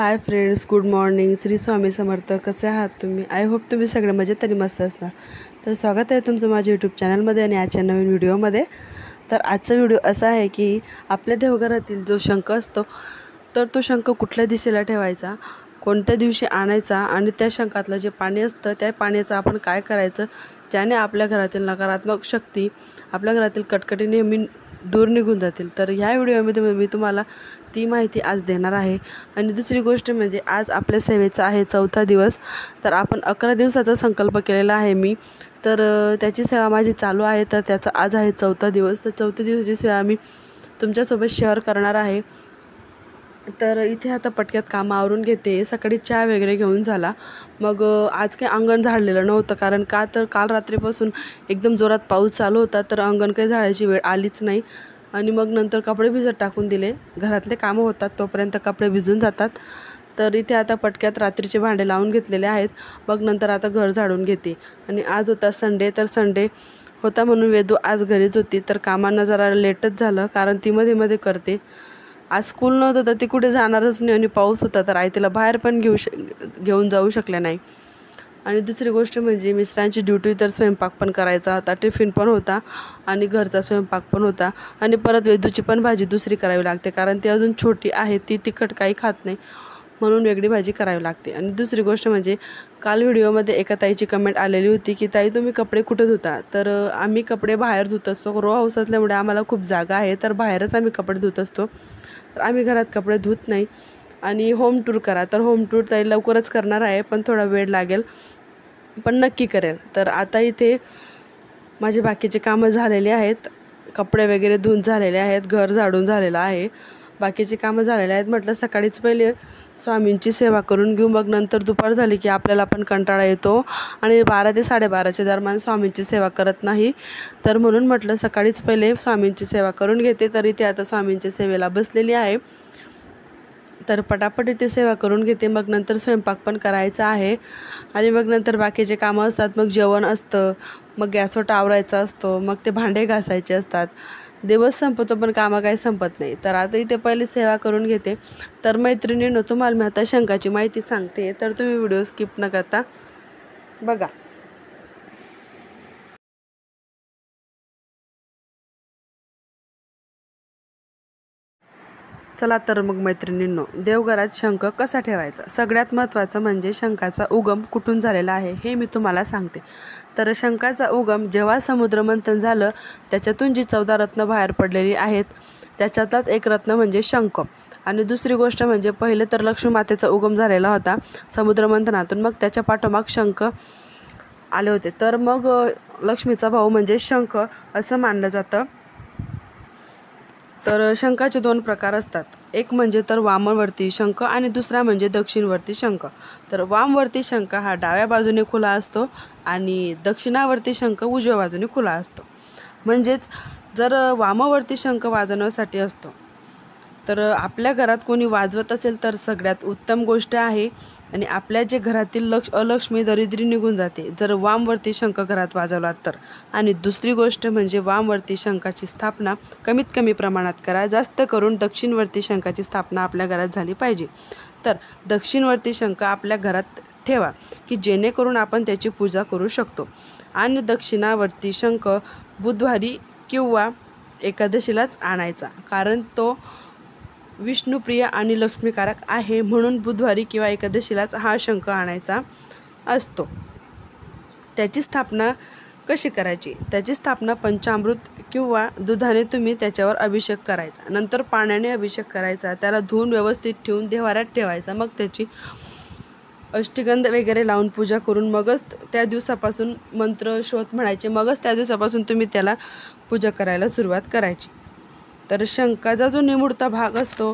हाय friends, good morning. Shri Swami Samarth. कसे आहात तुम्ही? आय होप तुम्ही सगळे मजेत आणि मस्त असणार. तर स्वागत आहे तुमचं माझ्या यूट्यूब चॅनलमध्ये आणि आजच्या नवीन व्हिडिओमध्ये. तर आजचा व्हिडिओ असा आहे की आपल्या देवघरातील जो शंख असतो तर तो शंख कुठल्या दिशेला ठेवायचा, कोणत्या दिवशी आणायचा आणि त्या शंखातलं जे पाणी असतं त्या पाण्याचं आपण काय करायचं ज्याने आपल्या घरातील नकारात्मक शक्ती, आपल्या घरातील कटकटी नेहमी दूर निघून जातील. तर ह्या व्हिडिओमध्ये मी तुम्हाला ती माहिती आज देणार आहे. आणि दुसरी गोष्ट म्हणजे आज आपल्या सेवेचा आहे 4था दिवस. तर आपण 11 दिवसाचा संकल्प केलेला आहे मी. तर त्याची सेवा माझी चालू आहे. तर त्याचा आज आहे 4था दिवस. तर 4थ्या दिवसाची सेवा मी तुमच्यासोबत शेअर करणार आहे. तर इथे आता पटक्यात कामं आवरून घेते. सकाळी चहा वगैरे घेऊन झाला. मग आज काही अंगण झाडलेलं नव्हतं, कारण का तर काल रात्रीपासून एकदम जोरात पाऊस चालू होता. तर अंगण काही झाडायची वेळ आलीच नाही. आणि मग नंतर कपडे भिजत टाकून दिले. घरातले कामं होतात तोपर्यंत कपडे भिजून जातात. तर इथे आता पटक्यात रात्रीचे भांडे लावून घेतलेले आहेत. मग नंतर आता घर झाडून घेते. आणि आज होता संडे. तर संडे होता म्हणून वेदू आज घरीच होती. तर कामांना जरा लेटच झालं, कारण ती मध्ये मध्ये करते. आज स्कूल नव्हतं तर ती कुठे जाणारच नाही आणि पाऊस होता तर आई तिला बाहेर पण घेऊन जाऊ शकल्या नाही. आणि दुसरी गोष्ट म्हणजे मिस्टरांची ड्युटी, तर स्वयंपाक पण करायचा होता, टिफिन पण होता आणि घरचा स्वयंपाक पण होता. आणि परत वेदूची पण भाजी दुसरी करावी लागते, कारण ती अजून छोटी आहे, ती तिखट काही खात नाही, म्हणून वेगळी भाजी करावी लागते. आणि दुसरी गोष्ट म्हणजे काल व्हिडिओमध्ये एका ताईची कमेंट आलेली होती की ताई तुम्ही कपडे कुठे धुता. तर आम्ही कपडे बाहेर धुत असतो. रो हाऊस असल्यामुळे आम्हाला खूप जागा आहे, तर बाहेरच आम्ही कपडे धुत असतो. तर आम्ही घरात कपडे धुत नाही. आणि होम टूर करा, तर होम टूर ताई लवकरच करणार आहे, पण थोडा वेळ लागेल, पण नक्की करेल. तर आता इथे माझे बाकीचे कामं झालेले आहेत. कपडे वगैरे धुवून झालेले आहेत, घर झाडून झालेलं आहे, बाकीचे कामं झालेले आहेत. म्हटलं सकाळीच पहिले स्वामींची सेवा करून घेऊ, मग नंतर दुपार झाली की आपल्याला पण कंटाळा येतो आणि 12 ते 12:30च्या दरम्यान स्वामींची सेवा करत नाही. तर म्हणून म्हटलं सकाळीच पहिले स्वामींची सेवा करून घेते. तर इथे आता स्वामींच्या सेवेला बसलेली आहे. तर पटापट इथे सेवा करून घेते. मग नंतर स्वयंपाक पण करायचा आहे आणि मग नंतर बाकीचे कामं असतात. मग जेवण असतं, मग गॅसवर आवरायचा असतो, मग ते भांडे घासायचे असतात. दिवस संपतो पण कामं काही संपत नाही. तर आता इथे पहिले सेवा करून घेते. तर मैत्रिणींनो, तुम्हाला मी आता शंखाची माहिती सांगते, तर तुम्ही व्हिडिओ स्किप न करता बघा. चला तर मग मैत्रिणींनो, देवघरात शंख कसा ठेवायचा. सगळ्यात महत्त्वाचं म्हणजे शंखाचा उगम कुठून झालेला आहे हे मी तुम्हाला सांगते. तर शंखाचा उगम जेव्हा समुद्रमंथन झालं त्याच्यातून जी 14 रत्न बाहेर पडलेली आहेत त्याच्यातलाच एक रत्न म्हणजे शंख. आणि दुसरी गोष्ट म्हणजे पहिले तर लक्ष्मी मातेचा उगम झालेला होता समुद्रमंथनातून, मग त्याच्या पाठोमाग शंख आले होते. तर मग लक्ष्मीचा भाऊ म्हणजे शंख असं मानलं जातं. तर शंखाचे 2 प्रकार असतात. एक म्हणजे तर वामवर्ती शंख आणि दुसरा म्हणजे दक्षिणवर्ती शंख. तर वामवर्ती शंख हा डाव्या बाजूने खुला असतो आणि दक्षिणावर्ती शंख उजव्या बाजूने खुला असतो. म्हणजेच जर वामवर्ती शंख वाजवण्यासाठी असतो तर आपल्या घरात कोणी वाजवत असेल तर सगळ्यात उत्तम गोष्ट आहे आणि आपल्या जे घरातील अलक्ष्मी दरिद्री निघून जाते जर वामवर्ती शंख घरात वाजवला तर. आणि दुसरी गोष्ट म्हणजे वामवर्ती शंखाची स्थापना कमीत कमी प्रमाणात करा. जास्त करून दक्षिणवर्ती शंखाची स्थापना आपल्या घरात झाली पाहिजे. तर दक्षिणवर्ती शंख आपल्या घरात ठेवा की जेणेकरून आपण त्याची पूजा करू शकतो. आणि दक्षिणावर्ती शंख बुधवारी किंवा एकादशीलाच आणायचा, कारण तो विष्णुप्रिय आणि लक्ष्मीकारक आहे, म्हणून बुधवारी किंवा एकादशीलाच हा शंख आणायचा असतो. त्याची स्थापना कशी करायची. त्याची स्थापना पंचामृत किंवा दुधाने तुम्ही त्याच्यावर अभिषेक करायचा, नंतर पाण्याने अभिषेक करायचा, त्याला धुवून व्यवस्थित ठेवून देव्हाऱ्यात ठेवायचा. मग त्याची अष्टगंध वगैरे लावून पूजा करून मगच त्या दिवसापासून मंत्र शोध म्हणायचे, मगच त्या दिवसापासून तुम्ही त्याला पूजा करायला सुरुवात करायची. तर शंखाचा जो निमुळता भाग असतो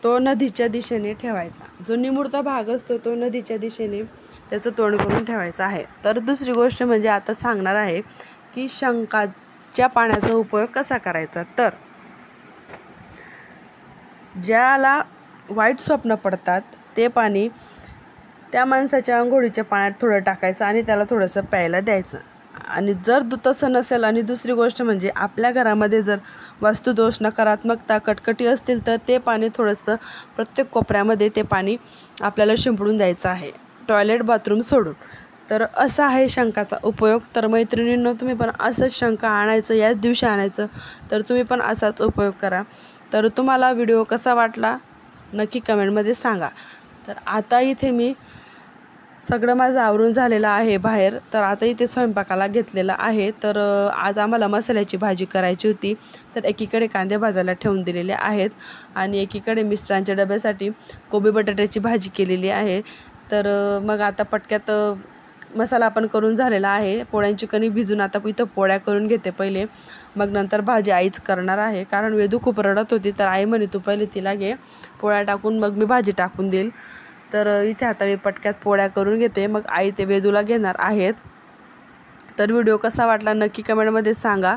तो नदीच्या दिशेने ठेवायचा. जो निमुळता भाग असतो तो नदीच्या दिशेने त्याचं तोंड करून ठेवायचं आहे. तर दुसरी गोष्ट म्हणजे आता सांगणार आहे की शंखाच्या पाण्याचा उपयोग कसा करायचा. तर ज्याला वाईट स्वप्न पडतात ते पाणी त्या माणसाच्या अंघोळीच्या पाण्यात थोडं टाकायचं आणि त्याला थोडंसं प्यायला द्यायचं. आणि जर तसं नसेल आणि दुसरी गोष्ट म्हणजे आपल्या घरामध्ये जर वास्तुदोष, नकारात्मकता, कटकटी असतील तर ते पाणी थोडंसं प्रत्येक कोपऱ्यामध्ये ते पाणी आपल्याला शिंपडून द्यायचं आहे, टॉयलेट बाथरूम सोडून. तर असा आहे शंखाचा उपयोग. तर मैत्रिणींनो, तुम्ही पण असंच शंख आणायचं, याच दिवशी आणायचं. तर तुम्ही पण असाच उपयोग करा. तर तुम्हाला व्हिडिओ कसा वाटला नक्की कमेंटमध्ये सांगा. तर आता इथे मी सगळं माझं आवरून झालेलं आहे बाहेर. तर आता इथे स्वयंपाकाला घेतलेला आहे. तर आज आम्हाला मसाल्याची भाजी करायची होती. तर एकीकडे कांदे भाजायला ठेवून दिलेले आहेत आणि एकीकडे मिस्टरांच्या डब्यासाठी कोबी बटाट्याची भाजी केलेली आहे. तर मग आता पटक्यात मसाला आपण करून झालेला आहे. पोळ्यांची कणी भिजून आता इथं पोळ्या करून घेते पहिले, मग नंतर भाजी आईच करणार आहे. कारण वेदू खूप रडत होती, तर आई म्हणे तू पहिले तिला घे, पोळ्या टाकून मग मी भाजी टाकून देईल. तर इथे आता मी पटक्यात पोळ्या करून घेते, मग आई ते वेदूला घेणार आहेत. तर व्हिडिओ कसा वाटला नक्की कमेंटमध्ये सांगा.